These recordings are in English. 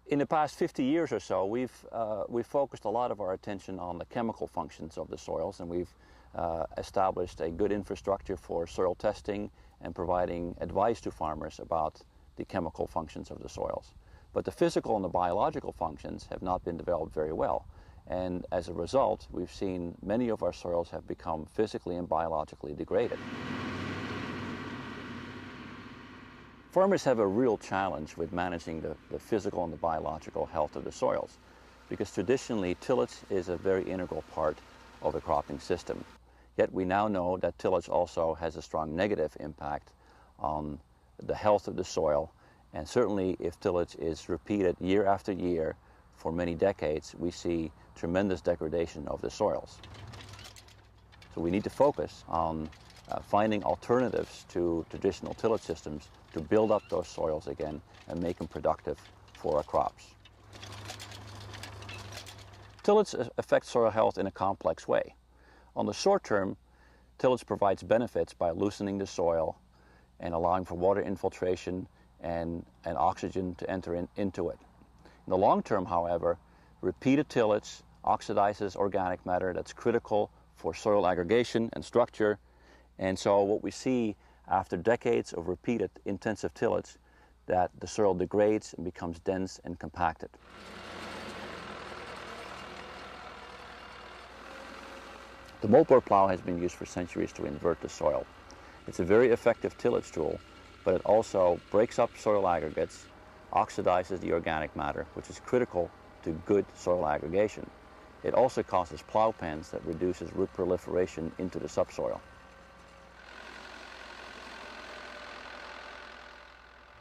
In the past 50 years or so, we've focused a lot of our attention on the chemical functions of the soils, and we've established a good infrastructure for soil testing and providing advice to farmers about the chemical functions of the soils. But the physical and the biological functions have not been developed very well. And as a result, we've seen many of our soils have become physically and biologically degraded. Farmers have a real challenge with managing the physical and the biological health of the soils, because traditionally tillage is a very integral part of the cropping system. Yet we now know that tillage also has a strong negative impact on the health of the soil, and certainly if tillage is repeated year after year for many decades, we see tremendous degradation of the soils. So we need to focus on finding alternatives to traditional tillage systems to build up those soils again and make them productive for our crops. Tillage affects soil health in a complex way. On the short term, tillage provides benefits by loosening the soil and allowing for water infiltration and oxygen to enter into it. In the long term, however, repeated tillage oxidizes organic matter that's critical for soil aggregation and structure. And so what we see after decades of repeated intensive tillage, that the soil degrades and becomes dense and compacted. The moldboard plow has been used for centuries to invert the soil. It's a very effective tillage tool, but it also breaks up soil aggregates, oxidizes the organic matter, which is critical to good soil aggregation. It also causes plow pens that reduces root proliferation into the subsoil.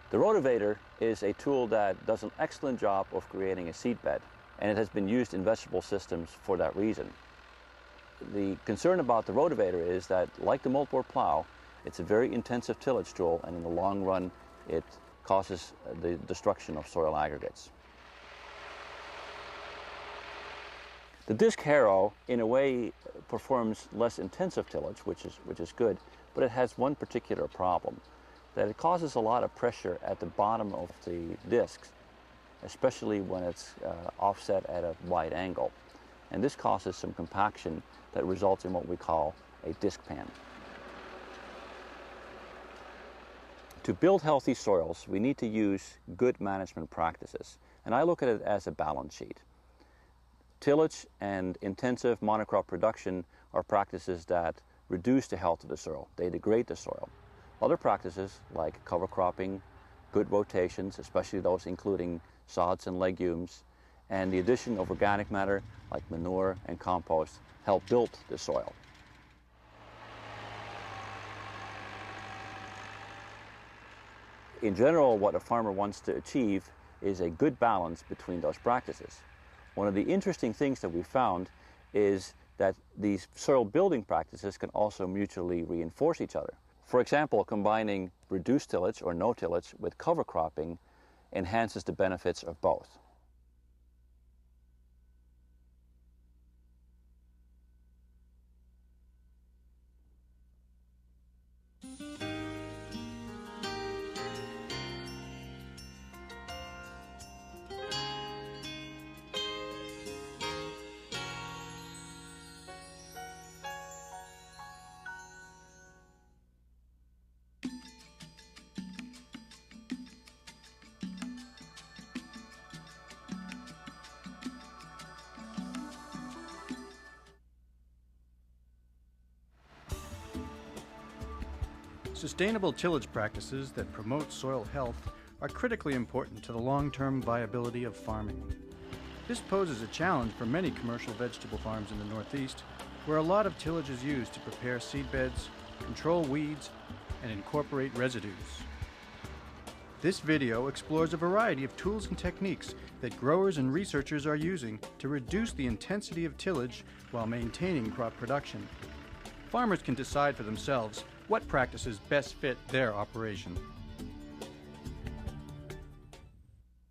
The rotavator is a tool that does an excellent job of creating a seed bed, and it has been used in vegetable systems for that reason. The concern about the rotavator is that, like the moldboard plow, it's a very intensive tillage tool, and in the long run it causes the destruction of soil aggregates. The disc harrow, in a way, performs less intensive tillage, which is good, but it has one particular problem, that it causes a lot of pressure at the bottom of the discs, especially when it's offset at a wide angle. And this causes some compaction that results in what we call a disc pan. To build healthy soils, we need to use good management practices, and I look at it as a balance sheet. Tillage and intensive monocrop production are practices that reduce the health of the soil. They degrade the soil. Other practices like cover cropping, good rotations, especially those including sods and legumes, and the addition of organic matter like manure and compost help build the soil. In general, what a farmer wants to achieve is a good balance between those practices. One of the interesting things that we found is that these soil building practices can also mutually reinforce each other. For example, combining reduced tillage or no tillage with cover cropping enhances the benefits of both. Sustainable tillage practices that promote soil health are critically important to the long-term viability of farming. This poses a challenge for many commercial vegetable farms in the Northeast, where a lot of tillage is used to prepare seed beds, control weeds, and incorporate residues. This video explores a variety of tools and techniques that growers and researchers are using to reduce the intensity of tillage while maintaining crop production. Farmers can decide for themselves what practices best fit their operation.